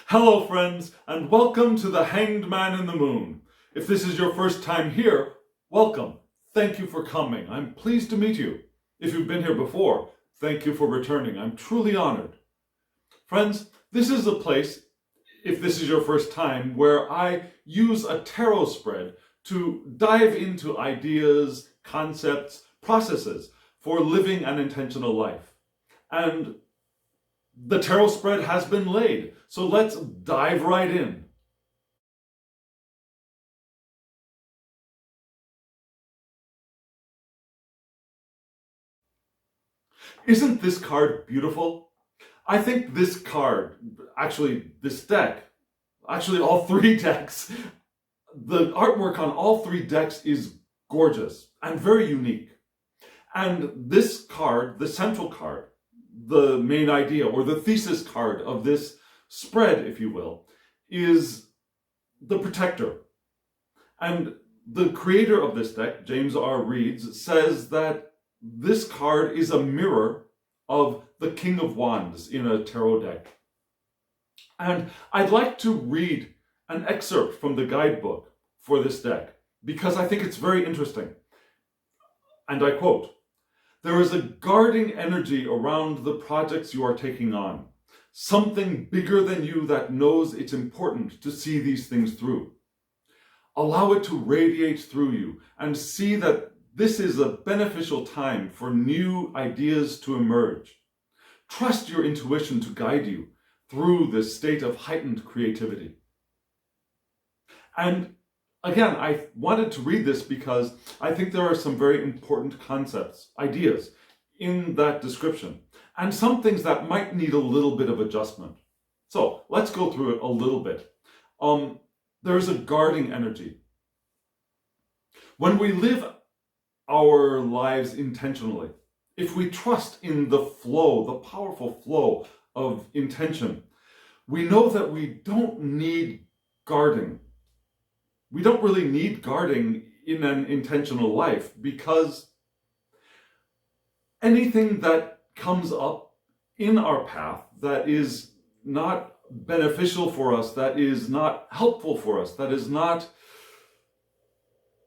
Hello friends, and welcome to the Hanged Man in the Moon. If this is your first time here, welcome. Thank you for coming. I'm pleased to meet you. If you've been here before, thank you for returning. I'm truly honored. Friends, this is a place, if this is your first time, where I use a tarot spread to dive into ideas, concepts, processes for living an intentional life. And the tarot spread has been laid, so let's dive right in. Isn't this card beautiful? I think this card, this deck, all three decks, the artwork on all three decks is gorgeous and very unique. And this card, the central card, the main idea or the thesis card of this spread, if you will, is the protector. And the creator of this deck, James R. Reeds, says that this card is a mirror of the King of Wands in a tarot deck. And I'd like to read an excerpt from the guidebook for this deck because I think it's very interesting. And I quote, "There is a guarding energy around the projects you are taking on. Something bigger than you that knows it's important to see these things through. Allow it to radiate through you and see that this is a beneficial time for new ideas to emerge. Trust your intuition to guide you through this state of heightened creativity." And again, I wanted to read this because I think there are some very important concepts, ideas in that description, and some things that might need a little bit of adjustment. So let's go through it a little bit. There is a guarding energy. When we live our lives intentionally, if we trust in the flow, the powerful flow of intention, we know that we don't need guarding. We don't really need guarding in an intentional life because anything that comes up in our path that is not beneficial for us, that is not helpful for us, that is not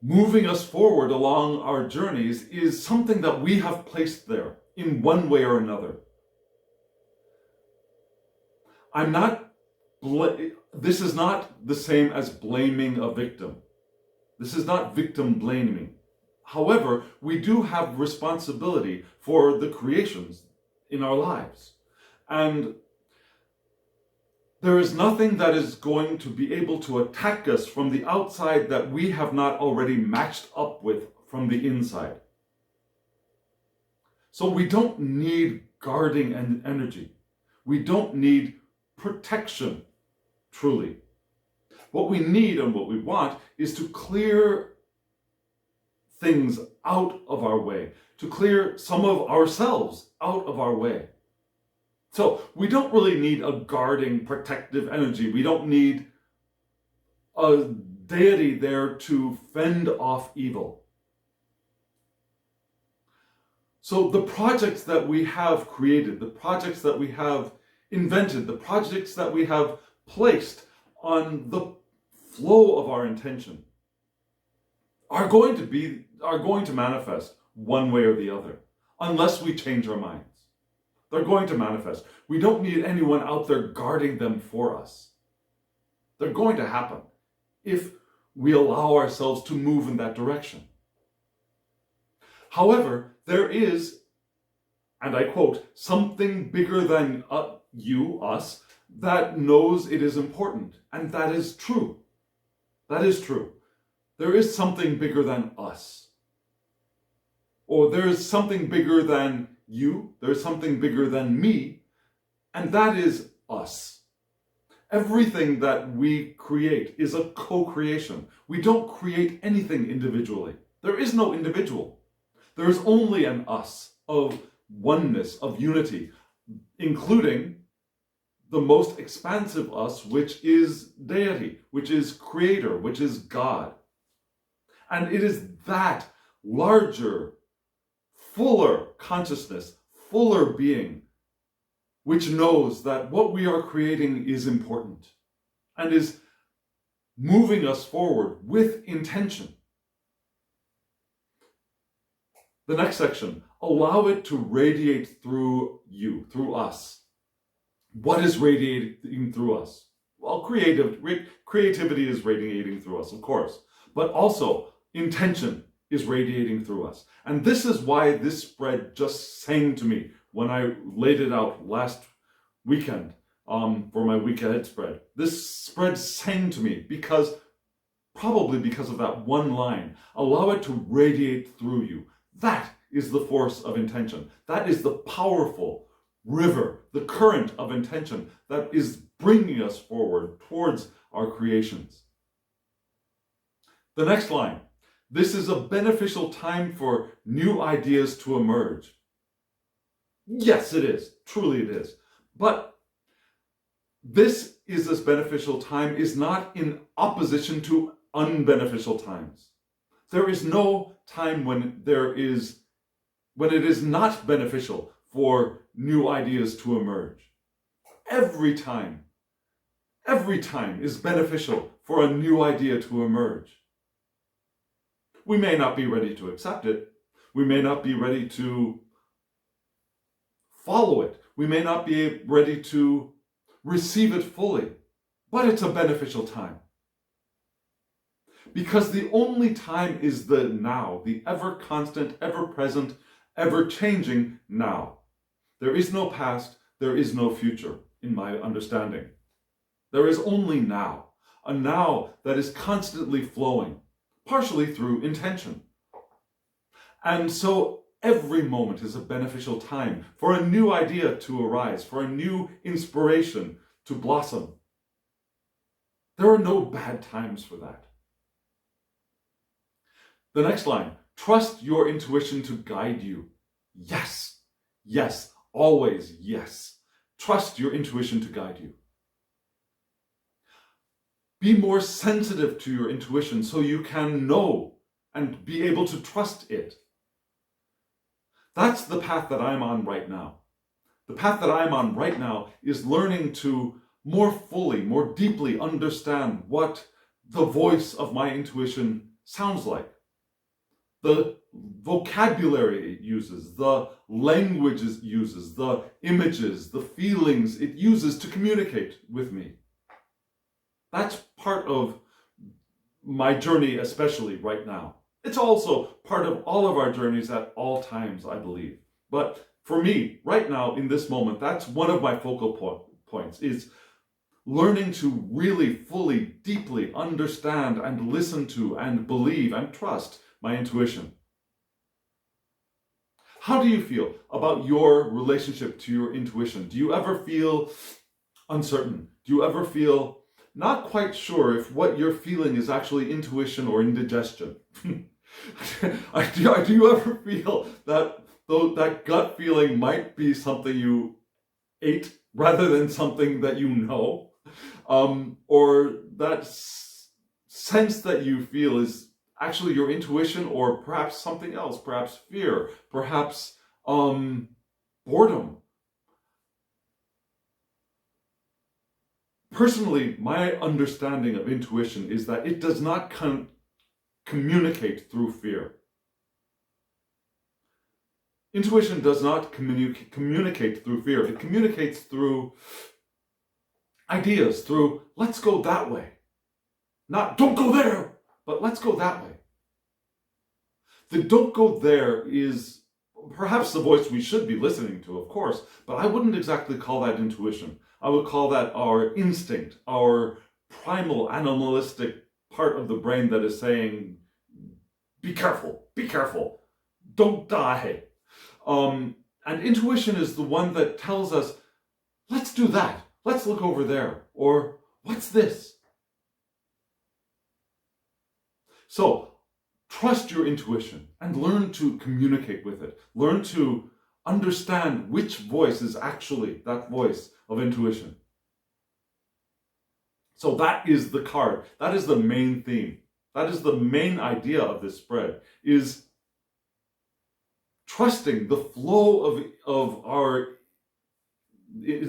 moving us forward along our journeys is something that we have placed there in one way or another. This is not the same as blaming a victim. This is not victim blaming. However, we do have responsibility for the creations in our lives. And there is nothing that is going to be able to attack us from the outside that we have not already matched up with from the inside. So we don't need guarding and energy. We don't need protection, truly. What we need and what we want is to clear things out of our way, to clear some of ourselves out of our way. So we don't really need a guarding, protective energy. We don't need a deity there to fend off evil. So the projects that we have created, the projects that we have invented, the projects that we have placed on the flow of our intention are going to manifest one way or the other, unless we change our minds. They're going to manifest. We don't need anyone out there guarding them for us. They're going to happen if we allow ourselves to move in that direction. However, there is, and I quote, something bigger than us, that knows it is important. And that is true. That is true. There is something bigger than us. Or there is something bigger than you, there's something bigger than me, and that is us. Everything that we create is a co-creation. We don't create anything individually. There is no individual. There is only an us of oneness, of unity, including the most expansive us, which is deity, which is creator, which is God. And it is that larger, fuller consciousness, fuller being which knows that what we are creating is important and is moving us forward with intention. The next section, allow it to radiate through you, through us. What is radiating through us? Well, creativity is radiating through us, of course, but also intention is radiating through us. And this is why this spread just sang to me when I laid it out last weekend for my week ahead spread. This spread sang to me probably because of that one line, allow it to radiate through you. That is the force of intention. That is the powerful river, the current of intention that is bringing us forward towards our creations. The next line, this is a beneficial time for new ideas to emerge. Yes, it is. Truly it is. But this beneficial time is not in opposition to unbeneficial times. There is no time when it is not beneficial for new ideas to emerge. Every time is beneficial for a new idea to emerge. We may not be ready to accept it. We may not be ready to follow it. We may not be ready to receive it fully, but it's a beneficial time. Because the only time is the now, the ever constant, ever present, ever changing now. There is no past, there is no future, in my understanding. There is only now, a now that is constantly flowing, partially through intention. And so every moment is a beneficial time for a new idea to arise, for a new inspiration to blossom. There are no bad times for that. The next line, trust your intuition to guide you. Yes, yes, always yes. Trust your intuition to guide you. Be more sensitive to your intuition so you can know and be able to trust it. That's the path that I'm on right now. The path that I'm on right now is learning to more fully, more deeply understand what the voice of my intuition sounds like. The vocabulary it uses, the language it uses, the images, the feelings it uses to communicate with me. That's part of my journey, especially right now. It's also part of all of our journeys at all times, I believe. But for me, right now, in this moment, that's one of my focal points, is learning to really, fully, deeply understand and listen to and believe and trust my intuition. How do you feel about your relationship to your intuition? Do you ever feel uncertain? Do you ever feel not quite sure if what you're feeling is actually intuition or indigestion? Do you ever feel that gut feeling might be something you ate rather than something that you know? Or that sense that you feel is actually your intuition, or perhaps something else, perhaps fear, perhaps boredom. Personally, my understanding of intuition is that it does not communicate through fear. Intuition does not communicate through fear. It communicates through ideas, through let's go that way. Not don't go there, but let's go that way. The don't go there is perhaps the voice we should be listening to, of course, but I wouldn't exactly call that intuition. I would call that our instinct, our primal animalistic part of the brain that is saying, be careful, don't die. And intuition is the one that tells us, let's do that, let's look over there, or what's this? So, trust your intuition and learn to communicate with it. Learn to understand which voice is actually that voice of intuition. So that is the card. That is the main theme. That is the main idea of this spread, is trusting the flow of our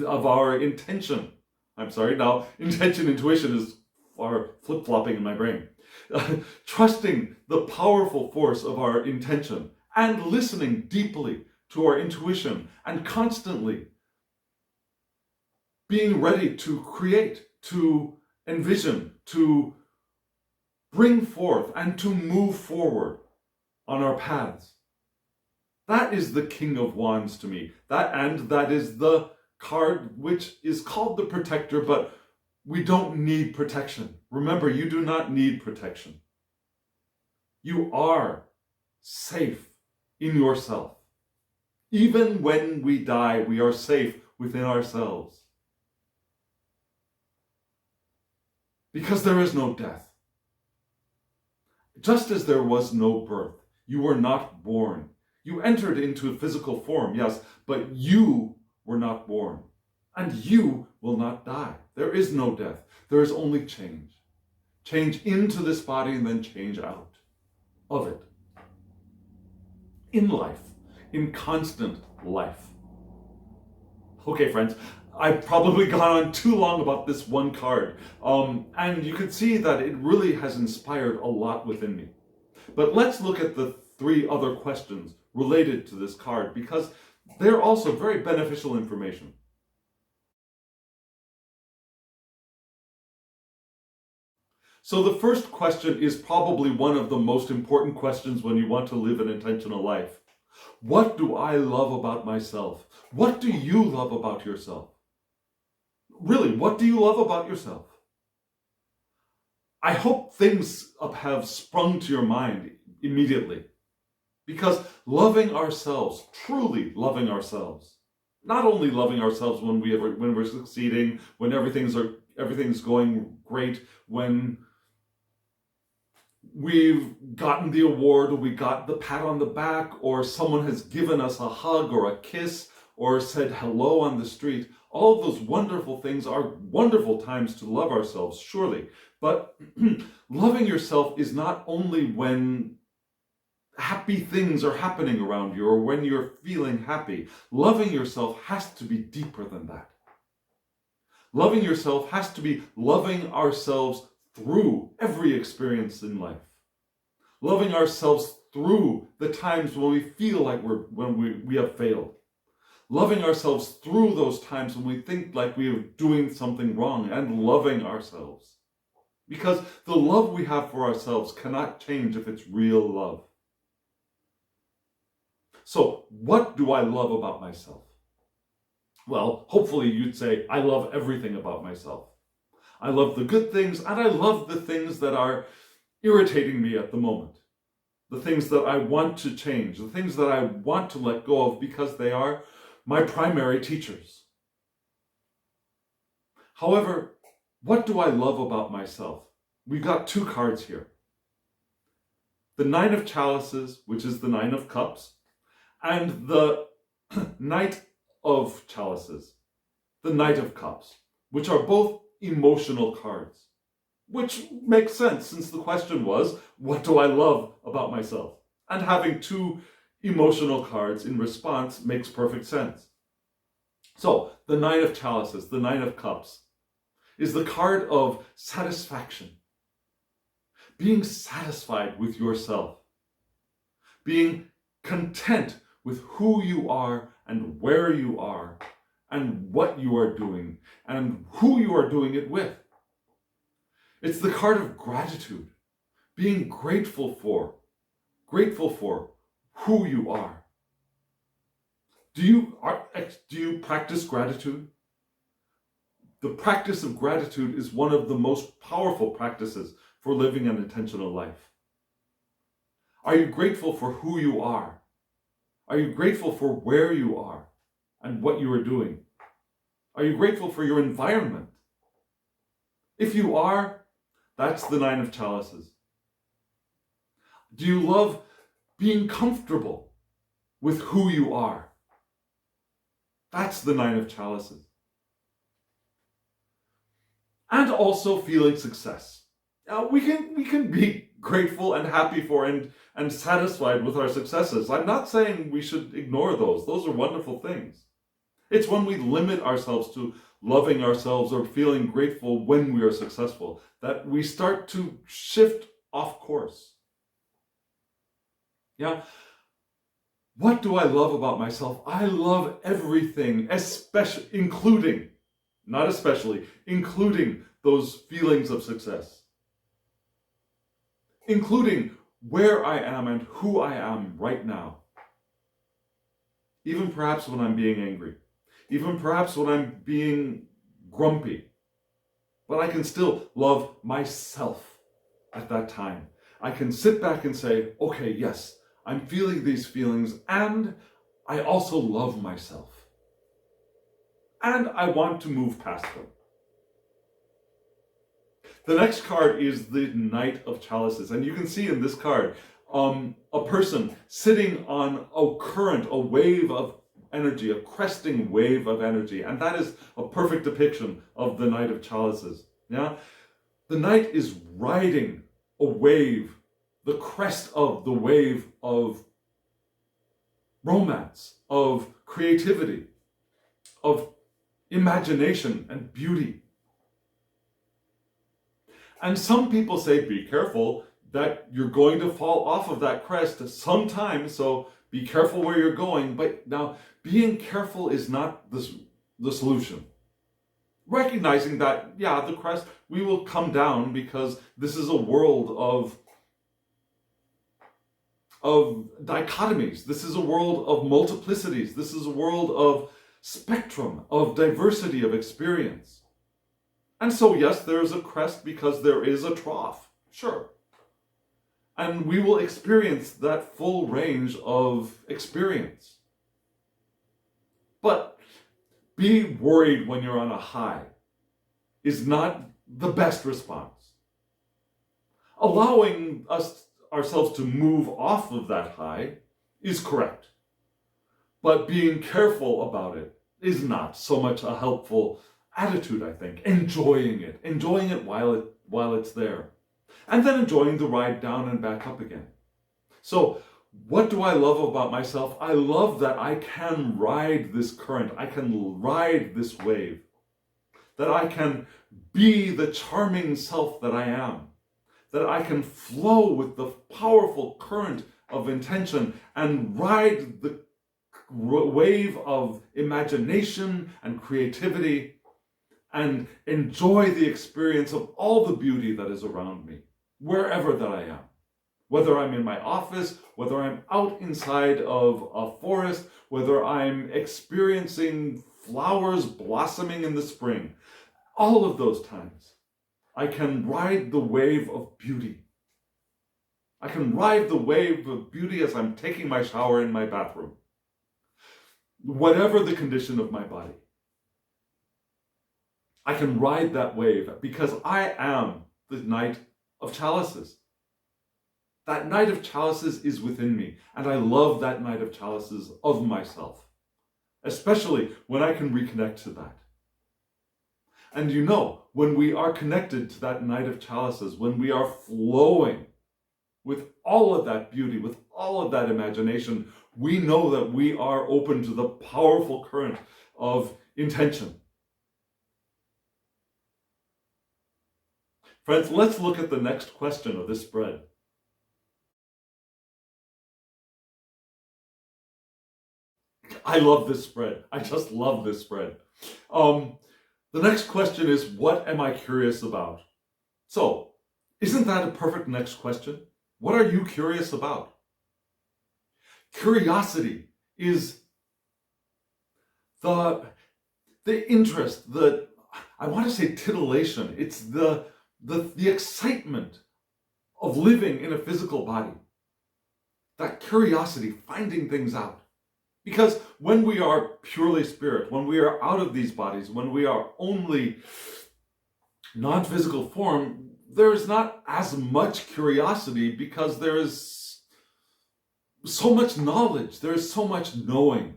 of our intention. I'm sorry, now intention, intuition is far flip-flopping in my brain. Trusting the powerful force of our intention and listening deeply to our intuition and constantly being ready to create, to envision, to bring forth and to move forward on our paths. That is the King of Wands to me. That is the card which is called the Protector, but we don't need protection. Remember, you do not need protection. You are safe in yourself. Even when we die, we are safe within ourselves. Because there is no death. Just as there was no birth, you were not born. You entered into a physical form, yes, but you were not born. And you will not die. There is no death. There is only change. Change into this body and then change out of it. In life. In constant life. Okay, friends, I've probably gone on too long about this one card. And you can see that it really has inspired a lot within me. But let's look at the 3 other questions related to this card, because they're also very beneficial information. So the first question is probably one of the most important questions when you want to live an intentional life. What do I love about myself? What do you love about yourself? Really, what do you love about yourself? I hope things have sprung to your mind immediately. Because loving ourselves, truly loving ourselves, not only loving ourselves when we're succeeding, when everything's going great, when we've gotten the award, or we got the pat on the back, or someone has given us a hug or a kiss, or said hello on the street. All of those wonderful things are wonderful times to love ourselves, surely. But loving yourself is not only when happy things are happening around you or when you're feeling happy. Loving yourself has to be deeper than that. Loving yourself has to be loving ourselves through every experience in life. Loving ourselves through the times when we feel like we have failed. Loving ourselves through those times when we think like we are doing something wrong, and loving ourselves. Because the love we have for ourselves cannot change if it's real love. So, what do I love about myself? Well, hopefully you'd say, I love everything about myself. I love the good things, and I love the things that are irritating me at the moment. The things that I want to change, the things that I want to let go of because they are my primary teachers. However, what do I love about myself? We've got 2 cards here. The 9 of Chalices, which is the 9 of Cups, and the Knight of Chalices, the Knight of Cups, which are both emotional cards. Which makes sense, since the question was, what do I love about myself? And having 2 emotional cards in response makes perfect sense. So, the 9 of Chalices, the 9 of Cups, is the card of satisfaction. Being satisfied with yourself. Being content with who you are and where you are and what you are doing and who you are doing it with. It's the card of gratitude. Being grateful for who you are. Do you practice gratitude? The practice of gratitude is one of the most powerful practices for living an intentional life. Are you grateful for who you are? Are you grateful for where you are and what you are doing? Are you grateful for your environment? If you are, that's the 9 of Chalices. Do you love being comfortable with who you are? That's the 9 of Chalices. And also feeling success. Now, we can be grateful and happy for and satisfied with our successes. I'm not saying we should ignore those. Those are wonderful things. It's when we limit ourselves to loving ourselves or feeling grateful when we are successful that we start to shift off course. Yeah. What do I love about myself? I love everything, especially, including those feelings of success, including where I am and who I am right now. Even perhaps when I'm being angry, even perhaps when I'm being grumpy, but I can still love myself at that time. I can sit back and say, okay, yes, I'm feeling these feelings, and I also love myself. And I want to move past them. The next card is the Knight of Chalices. And you can see in this card, a person sitting on a current, a wave of energy, a cresting wave of energy. And that is a perfect depiction of the Knight of Chalices. Yeah? The Knight is riding a wave, the crest of the wave of romance, of creativity, of imagination and beauty. And some people say, be careful that you're going to fall off of that crest sometime, so be careful where you're going. But now, being careful is not the solution. Recognizing that, yeah, the crest, we will come down because this is a world of dichotomies. This is a world of multiplicities. This is a world of spectrum, of diversity of experience. And so, yes, there is a crest because there is a trough, sure. And we will experience that full range of experience. But be worried when you're on a high is not the best response. Allowing ourselves to move off of that high is correct. But being careful about it is not so much a helpful attitude, I think. Enjoying it while it's there. And then enjoying the ride down and back up again. So, what do I love about myself? I love that I can ride this current. I can ride this wave. That I can be the charming self that I am. That I can flow with the powerful current of intention and ride the wave of imagination and creativity and enjoy the experience of all the beauty that is around me, wherever that I am. Whether I'm in my office, whether I'm out inside of a forest, whether I'm experiencing flowers blossoming in the spring, all of those times, I can ride the wave of beauty. I can ride the wave of beauty as I'm taking my shower in my bathroom. Whatever the condition of my body, I can ride that wave because I am the Knight of Chalices. That Knight of Chalices is within me, and I love that Knight of Chalices of myself, especially when I can reconnect to that. And you know, when we are connected to that Knight of Chalices, when we are flowing with all of that beauty, with all of that imagination, we know that we are open to the powerful current of intention. Friends, let's look at the next question of this spread. I love this spread. I just love this spread. The next question is, what am I curious about? So, isn't that a perfect next question? What are you curious about? Curiosity is the interest, I want to say titillation. It's the excitement of living in a physical body. That curiosity, finding things out. Because when we are purely spirit, when we are out of these bodies, when we are only non-physical form, there is not as much curiosity because there is so much knowledge, there is so much knowing.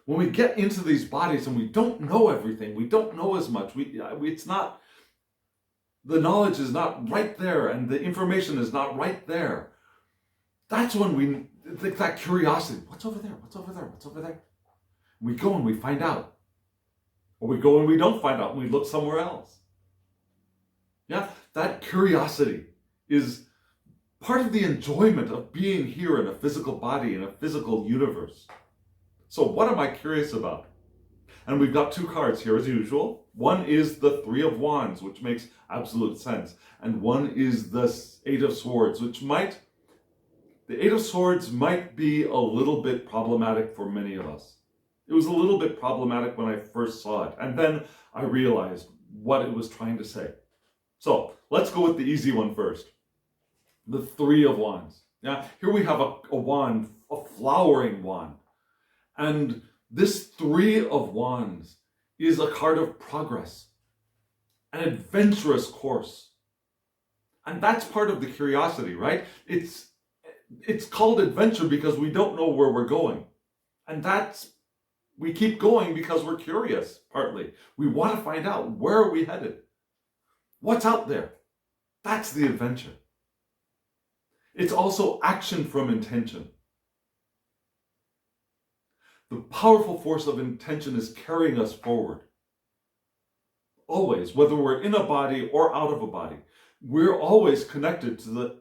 When we get into these bodies and we don't know everything, we don't know as much, it's not, the knowledge is not right there and the information is not right there. That's when we think that curiosity, what's over there? What's over there? What's over there? We go and we find out. Or we go and we don't find out and we look somewhere else. Yeah, that curiosity is part of the enjoyment of being here in a physical body, in a physical universe. So what am I curious about? And we've got two cards here as usual. One is the Three of Wands, which makes absolute sense. And one is the Eight of Swords, the Eight of Swords might be a little bit problematic for many of us. It was a little bit problematic when I first saw it. And then I realized what it was trying to say. So let's go with the easy one first. The Three of Wands. Yeah, here we have a wand, a flowering wand. And this Three of Wands is a card of progress, an adventurous course. And that's part of the curiosity, right? It's called adventure because we don't know where we're going. And we keep going because we're curious, partly. We want to find out, where are we headed? What's out there? That's the adventure. It's also action from intention. The powerful force of intention is carrying us forward. Always, whether we're in a body or out of a body, we're always connected to the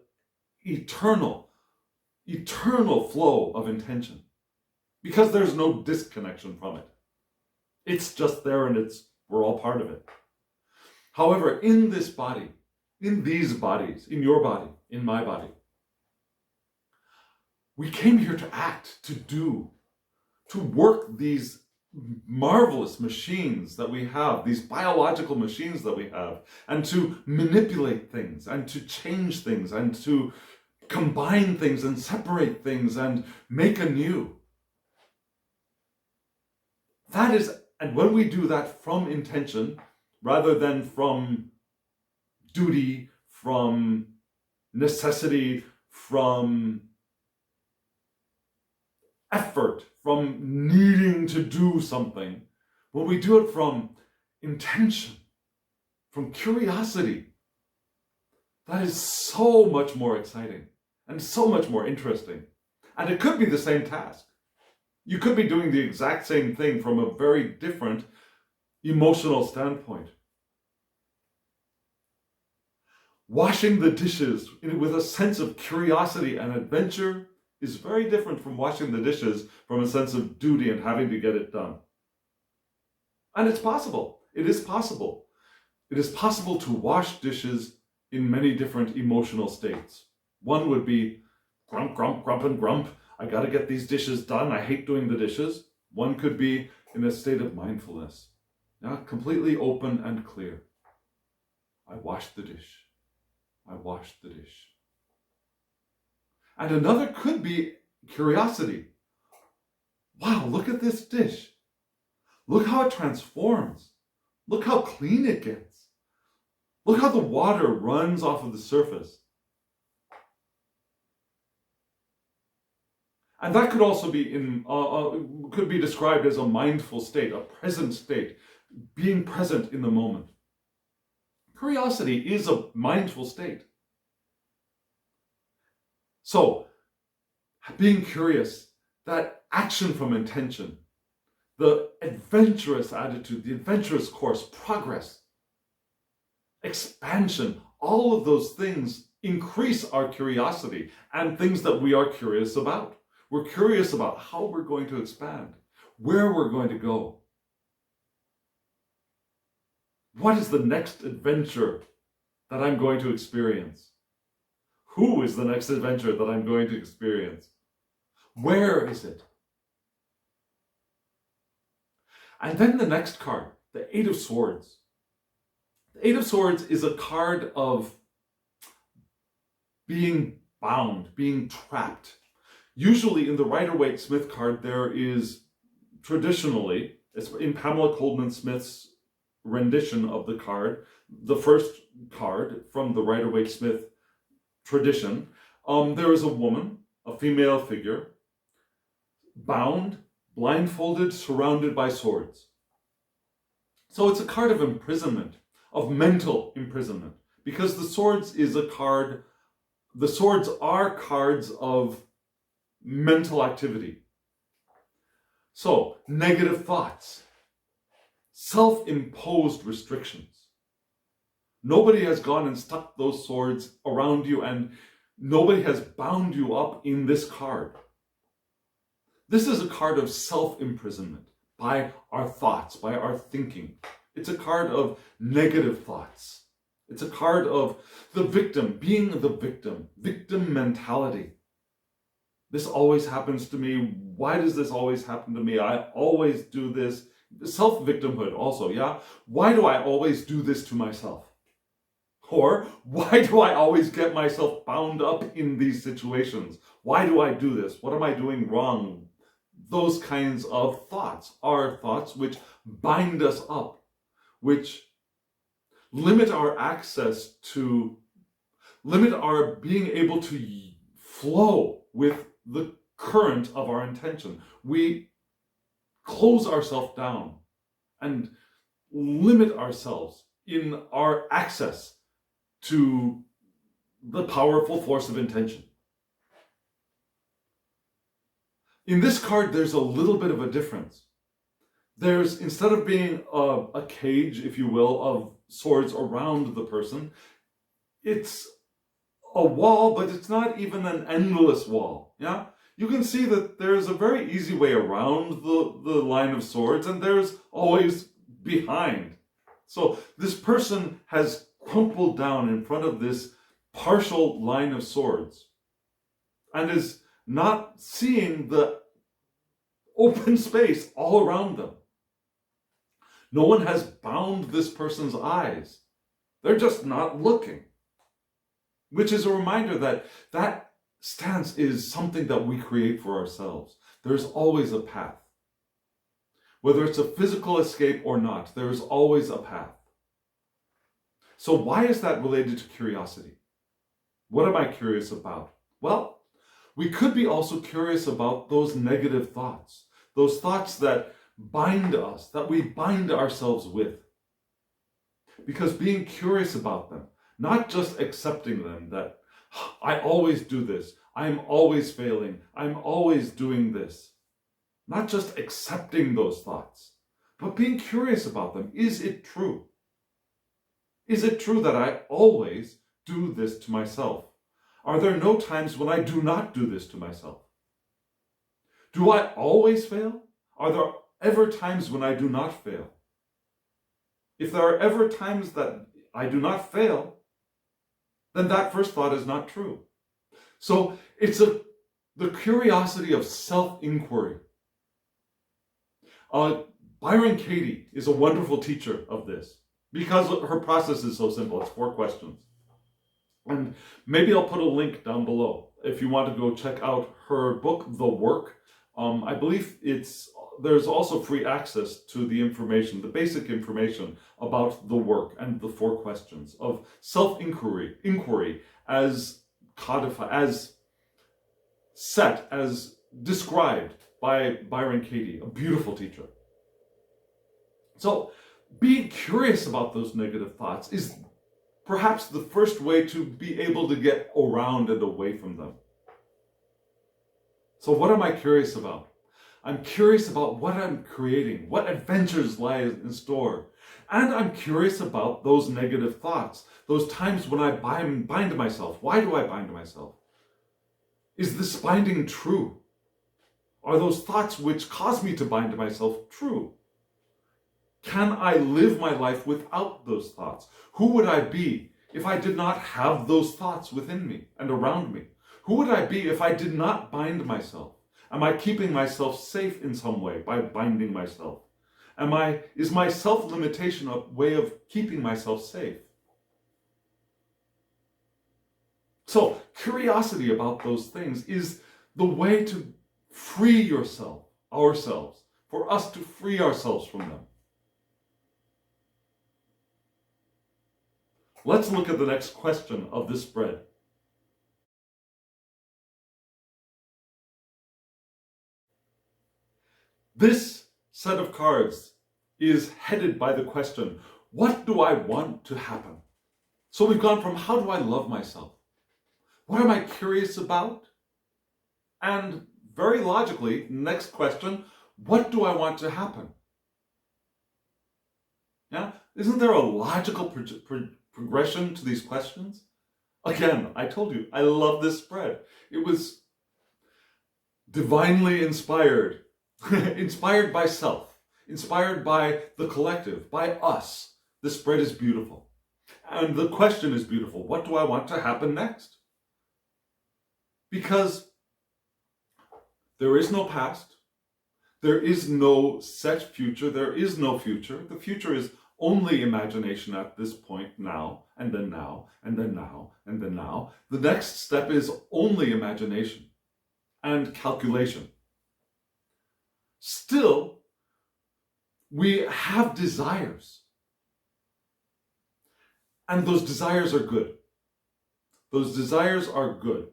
eternal flow of intention. Because there's no disconnection from it. It's just there and we're all part of it. However, in this body, in these bodies, in your body, in my body, we came here to act, to do, to work these marvelous machines that we have, these biological machines that we have, and to manipulate things, and to change things, and to combine things, and separate things, and make anew. And when we do that from intention, rather than from duty, from necessity, from effort, from needing to do something, when we do it from intention, from curiosity, that is so much more exciting and so much more interesting. And it could be the same task. You could be doing the exact same thing from a very different emotional standpoint. Washing the dishes with a sense of curiosity and adventure is very different from washing the dishes from a sense of duty and having to get it done. And it's possible. It is possible. It is possible to wash dishes in many different emotional states. One would be grump, grump, grump, and grump. I got to get these dishes done. I hate doing the dishes. One could be in a state of mindfulness, completely open and clear. I washed the dish. I washed the dish. And another could be curiosity. Wow, look at this dish. Look how it transforms. Look how clean it gets. Look how the water runs off of the surface. And that could also be could be described as a mindful state, a present state, being present in the moment. Curiosity is a mindful state. So, being curious, that action from intention, the adventurous attitude, the adventurous course, progress, expansion, all of those things increase our curiosity and things that we are curious about. We're curious about how we're going to expand, where we're going to go. What is the next adventure that I'm going to experience? Who is the next adventure that I'm going to experience? Where is it? And then the next card, the Eight of Swords. The Eight of Swords is a card of being bound, being trapped. Usually in the Rider-Waite-Smith card, there is traditionally, in Pamela Coleman-Smith's rendition of the card, the first card from the Rider-Waite-Smith tradition, there is a woman, a female figure, bound, blindfolded, surrounded by swords. So it's a card of imprisonment, of mental imprisonment, because the swords are cards of mental activity. So, negative thoughts, self-imposed restrictions. Nobody has gone and stuck those swords around you, and nobody has bound you up in this card. This is a card of self-imprisonment by our thoughts, by our thinking. It's a card of negative thoughts. It's a card of the victim, being the victim mentality. This always happens to me. Why does this always happen to me? I always do this. Self-victimhood also, yeah? Why do I always do this to myself? Or why do I always get myself bound up in these situations? Why do I do this? What am I doing wrong? Those kinds of thoughts are thoughts which bind us up, which limit our access to, limit our being able to flow with the current of our intention. We close ourselves down and limit ourselves in our access to the powerful force of intention. In this card, there's a little bit of a difference. There's, instead of being a cage, if you will, of swords around the person, it's a wall, but it's not even an endless wall. Yeah, you can see that there's a very easy way around the line of swords, and there's always behind. So this person has crumpled down in front of this partial line of swords and is not seeing the open space all around them. No one has bound this person's eyes. They're just not looking. Which is a reminder that that stance is something that we create for ourselves. There's always a path. Whether it's a physical escape or not, there's always a path. So why is that related to curiosity? What am I curious about? Well, we could be also curious about those negative thoughts, those thoughts that bind us, that we bind ourselves with. Because being curious about them, not just accepting them, that I always do this, I'm always failing, I'm always doing this. Not just accepting those thoughts, but being curious about them. Is it true? Is it true that I always do this to myself? Are there no times when I do not do this to myself? Do I always fail? Are there ever times when I do not fail? If there are ever times that I do not fail, then that first thought is not true. So it's the curiosity of self-inquiry. Byron Katie is a wonderful teacher of this because her process is so simple. It's 4 questions. And maybe I'll put a link down below if you want to go check out her book, The Work. I believe there's also free access to the information, the basic information about the work and the 4 questions of self-inquiry as codified, as set, as described by Byron Katie, a beautiful teacher. So being curious about those negative thoughts is perhaps the first way to be able to get around and away from them. So what am I curious about? I'm curious about what I'm creating, what adventures lie in store. And I'm curious about those negative thoughts, those times when I bind myself. Why do I bind myself? Is this binding true? Are those thoughts which cause me to bind myself true? Can I live my life without those thoughts? Who would I be if I did not have those thoughts within me and around me? Who would I be if I did not bind myself? Am I keeping myself safe in some way by binding myself? Is my self-limitation a way of keeping myself safe? So, curiosity about those things is the way to free yourself, ourselves, for us to free ourselves from them. Let's look at the next question of this spread. This set of cards is headed by the question, what do I want to happen? So we've gone from how do I love myself? What am I curious about? And very logically, next question, What do I want to happen? Yeah? Isn't there a logical progression to these questions? Again, I told you, I love this spread. It was divinely inspired, inspired by self, inspired by the collective, by us. The spread is beautiful. And the question is beautiful. What do I want to happen next? Because there is no past. There is no set future. There is no future. The future is only imagination at this point, now, and then now, and then now, and then now. The next step is only imagination and calculation. Still, we have desires. And those desires are good. Those desires are good.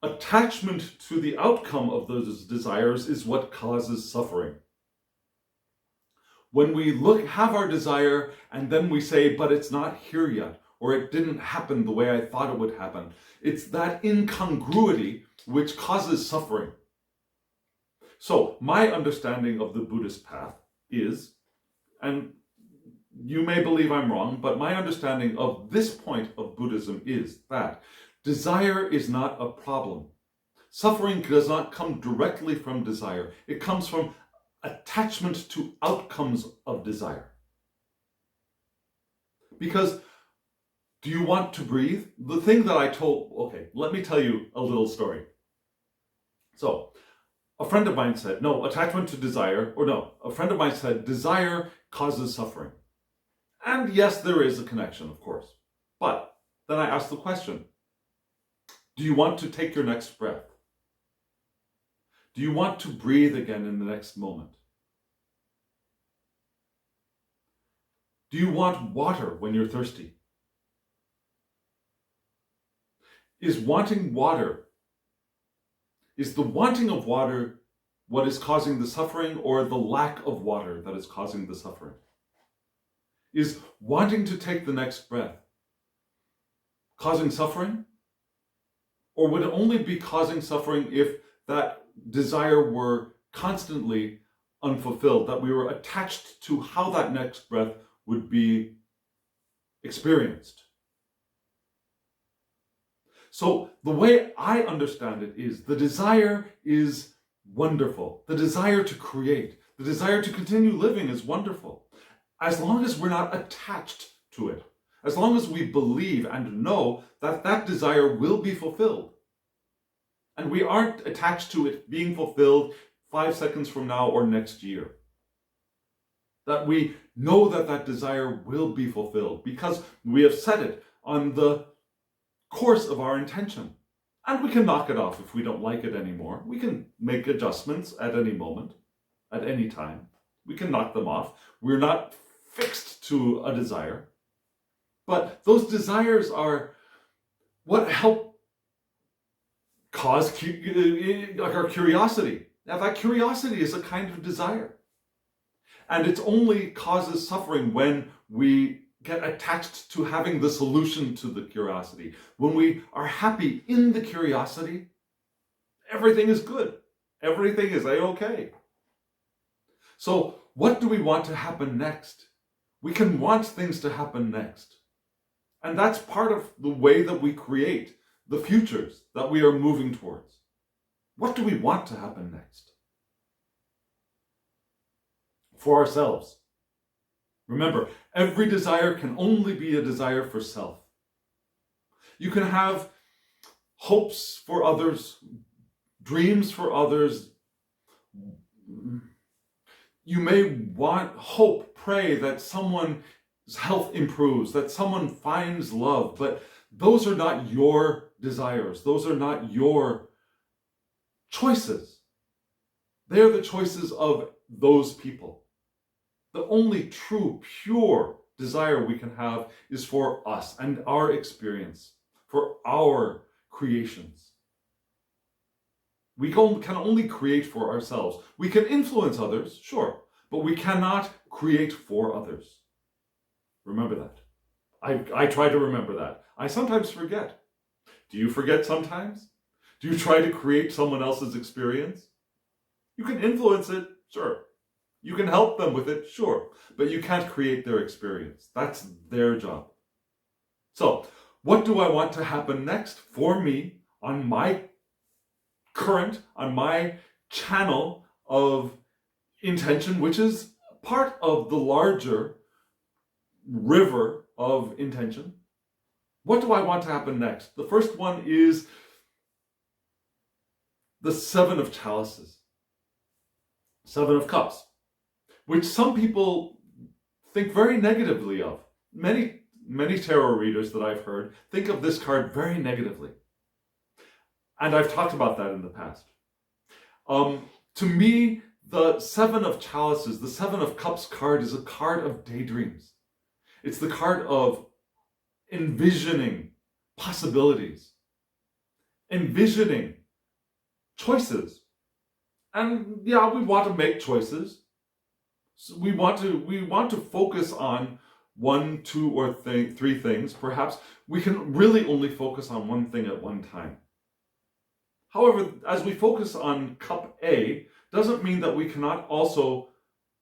Attachment to the outcome of those desires is what causes suffering. When we have our desire and then we say, but it's not here yet, or it didn't happen the way I thought it would happen, it's that incongruity which causes suffering. So my understanding of the Buddhist path is, and you may believe I'm wrong, but my understanding of this point of Buddhism is that desire is not a problem. Suffering does not come directly from desire. It comes from attachment to outcomes of desire. Because do you want to breathe? The thing that okay, let me tell you a little story. So, a friend of mine said, no, attachment to desire, or no, a friend of mine said, desire causes suffering. And yes, there is a connection, of course. But then I asked the question, do you want to take your next breath? Do you want to breathe again in the next moment? Do you want water when you're thirsty? Is the wanting of water what is causing the suffering, or the lack of water that is causing the suffering? Is wanting to take the next breath causing suffering? Or would it only be causing suffering if that desire were constantly unfulfilled, that we were attached to how that next breath would be experienced? So the way I understand it is the desire is wonderful. The desire to create, the desire to continue living is wonderful. As long as we're not attached to it, as long as we believe and know that that desire will be fulfilled. And we aren't attached to it being fulfilled 5 seconds from now or next year. That we know that that desire will be fulfilled because we have set it on the course of our intention. And we can knock it off if we don't like it anymore. We can make adjustments at any moment, at any time. We can knock them off. We're not fixed to a desire. But those desires are what help cause our curiosity. Now that curiosity is a kind of desire. And it only causes suffering when we get attached to having the solution to the curiosity. When we are happy in the curiosity, everything is good. Everything is a-okay. So what do we want to happen next? We can want things to happen next. And that's part of the way that we create the futures that we are moving towards. What do we want to happen next? For ourselves. Remember, every desire can only be a desire for self. You can have hopes for others, dreams for others. You may pray that someone's health improves, that someone finds love, but those are not your desires. Those are not your choices. They are the choices of those people. The only true, pure desire we can have is for us and our experience, for our creations. We can only create for ourselves. We can influence others, sure, but we cannot create for others. Remember that. I try to remember that. I sometimes forget. Do you forget sometimes? Do you try to create someone else's experience? You can influence it, sure. You can help them with it, sure, but you can't create their experience. That's their job. So, what do I want to happen next for me on my channel of intention, which is part of the larger river of intention? What do I want to happen next? The first one is the Seven of Chalices, Seven of Cups, which some people think very negatively of. Many tarot readers that I've heard think of this card very negatively. And I've talked about that in the past. To me, the Seven of Chalices, the Seven of Cups card is a card of daydreams. It's the card of envisioning possibilities, envisioning choices. And yeah, we want to make choices. So we want to focus on one, two, or three things. Perhaps we can really only focus on one thing at one time. However, as we focus on cup A, doesn't mean that we cannot also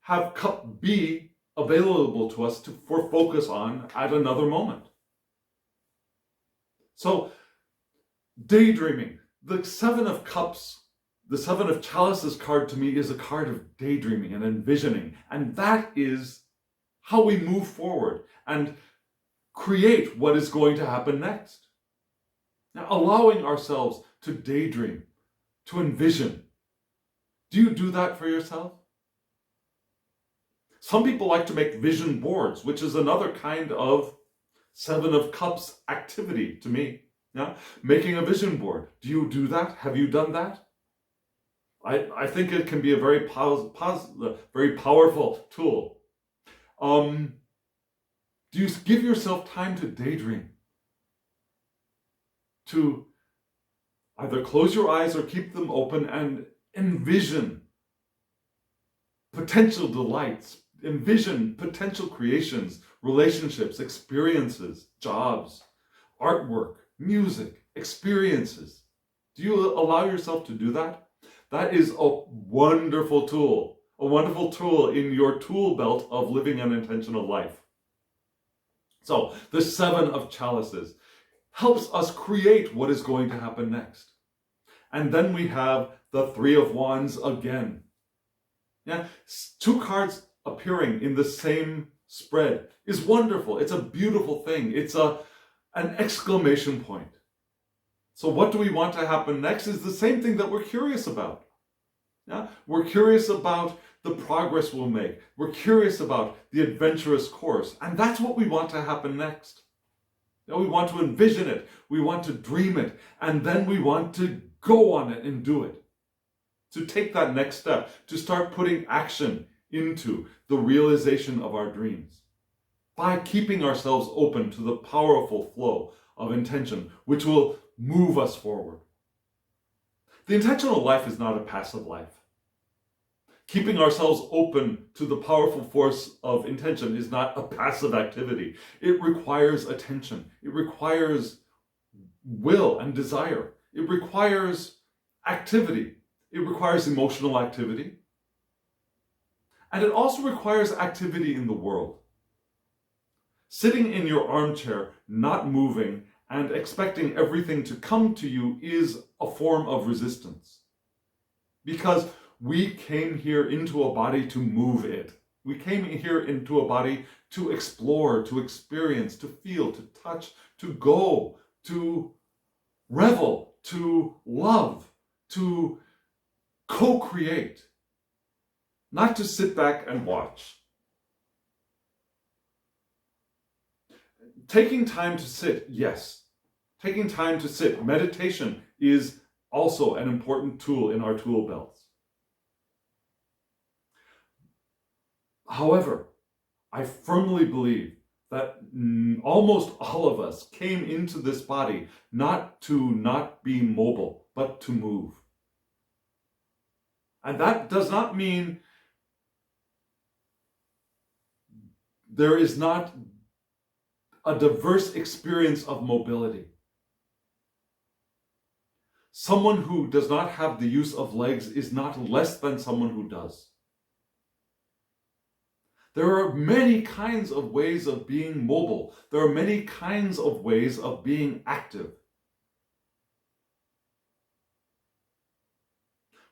have cup B available to us for focus on at another moment. So, daydreaming. The Seven of Cups, the Seven of Chalices card to me is a card of daydreaming and envisioning. And that is how we move forward and create what is going to happen next. Now, allowing ourselves to daydream, to envision. Do you do that for yourself? Some people like to make vision boards, which is another kind of Seven of Cups activity to me. Yeah? Making a vision board. Do you do that? Have you done that? I think it can be a very very powerful tool. Do you give yourself time to daydream? To either close your eyes or keep them open and envision potential delights, envision potential creations, relationships, experiences, jobs, artwork, music, experiences. Do you allow yourself to do that? That is a wonderful tool in your tool belt of living an intentional life. So, the Seven of Chalices helps us create what is going to happen next. And then we have the Three of Wands again. Yeah, two cards appearing in the same spread is wonderful. It's a beautiful thing. It's an exclamation point. So what do we want to happen next is the same thing that we're curious about. Yeah? We're curious about the progress we'll make. We're curious about the adventurous course. And that's what we want to happen next. You know, we want to envision it. We want to dream it. And then we want to go on it and do it. To take that next step, to start putting action into the realization of our dreams by keeping ourselves open to the powerful flow of intention, which will move us forward. The intentional life is not a passive life. Keeping ourselves open to the powerful force of intention is not a passive activity. It requires attention. It requires will and desire. It requires activity. It requires emotional activity. And it also requires activity in the world. Sitting in your armchair, not moving, and expecting everything to come to you is a form of resistance. Because we came here into a body to move it. We came here into a body to explore, to experience, to feel, to touch, to go, to revel, to love, to co-create, not to sit back and watch. Taking time to sit, yes. Taking time to sit. Meditation is also an important tool in our tool belts. However, I firmly believe that almost all of us came into this body not to not be mobile, but to move. And that does not mean there is not a diverse experience of mobility. Someone who does not have the use of legs is not less than someone who does. There are many kinds of ways of being mobile. There are many kinds of ways of being active.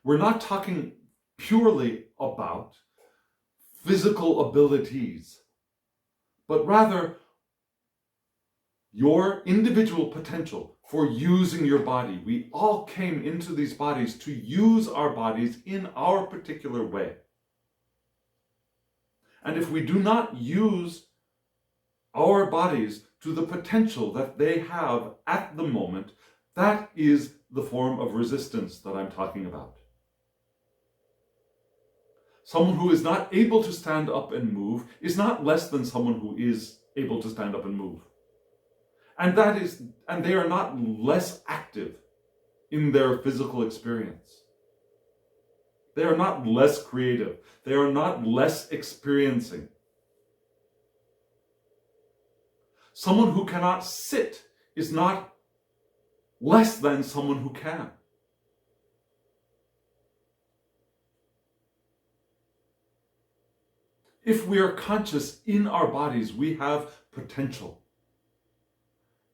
We're not talking purely about physical abilities, but rather your individual potential for using your body. We all came into these bodies to use our bodies in our particular way. And if we do not use our bodies to the potential that they have at the moment, that is the form of resistance that I'm talking about. Someone who is not able to stand up and move is not less than someone who is able to stand up and move. And they are not less active in their physical experience. They are not less creative. They are not less experiencing. Someone who cannot sit is not less than someone who can. If we are conscious in our bodies, we have potential.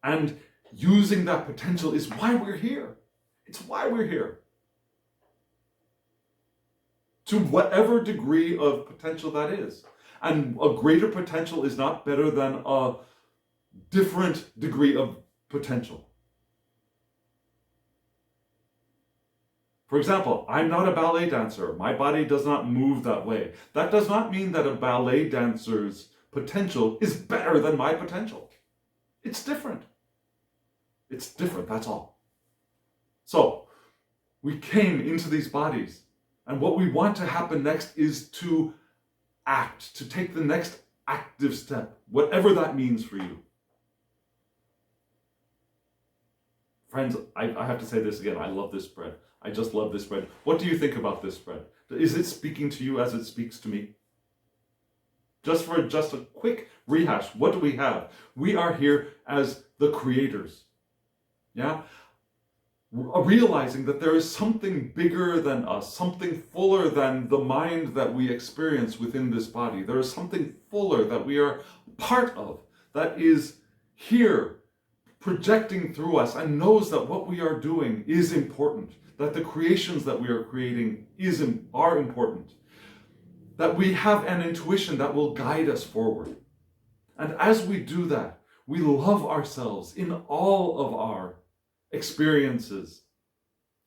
And using that potential is why we're here. It's why we're here. To whatever degree of potential that is. And a greater potential is not better than a different degree of potential. For example, I'm not a ballet dancer. My body does not move that way. That does not mean that a ballet dancer's potential is better than my potential. It's different. It's different, that's all. So, we came into these bodies, and what we want to happen next is to act, to take the next active step, whatever that means for you. Friends, I have to say this again. I love this spread. I just love this spread. What do you think about this spread? Is it speaking to you as it speaks to me? Just a quick rehash, what do we have? We are here as the creators. Yeah? Realizing that there is something bigger than us, something fuller than the mind that we experience within this body. There is something fuller that we are part of, that is here, projecting through us, and knows that what we are doing is important, that the creations that we are creating are important, that we have an intuition that will guide us forward. And as we do that, we love ourselves in all of our experiences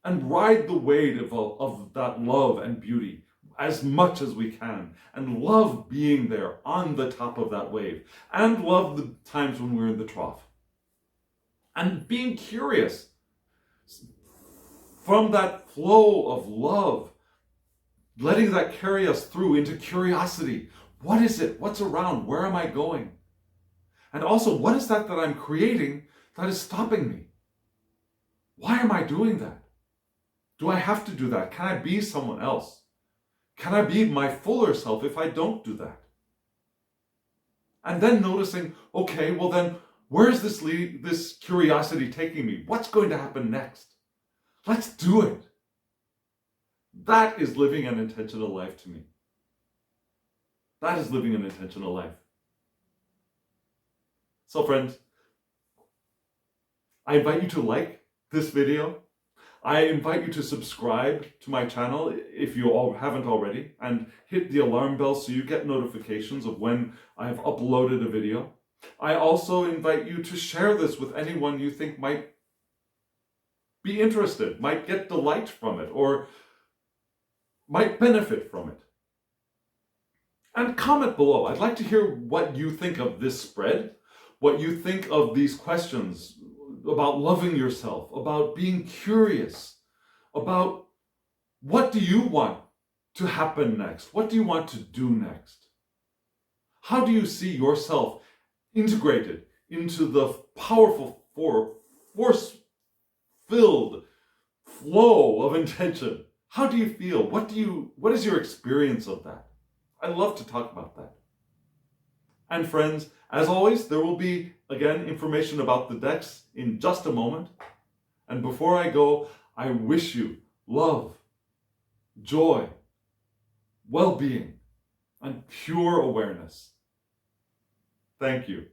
and ride the wave of that love and beauty as much as we can, and love being there on the top of that wave, and love the times when we're in the trough. And being curious from that flow of love, letting that carry us through into curiosity. What is it? What's around? Where am I going? And also, what is that I'm creating that is stopping me? Why am I doing that? Do I have to do that? Can I be someone else? Can I be my fuller self if I don't do that? And then noticing, okay, well then, where's this curiosity taking me? What's going to happen next? Let's do it. That is living an intentional life to me. That is living an intentional life. So friends, I invite you to like this video. I invite you to subscribe to my channel if you haven't already, and hit the alarm bell so you get notifications of when I've uploaded a video. I also invite you to share this with anyone you think might be interested, might get delight from it, or might benefit from it. And comment below. I'd like to hear what you think of this spread, what you think of these questions about loving yourself, about being curious, about what do you want to happen next? What do you want to do next? How do you see yourself integrated into the powerful force-filled flow of intention? How do you feel? What is your experience of that? I'd love to talk about that. And friends, as always, there will be, again, information about the decks in just a moment. And before I go, I wish you love, joy, well-being, and pure awareness. Thank you.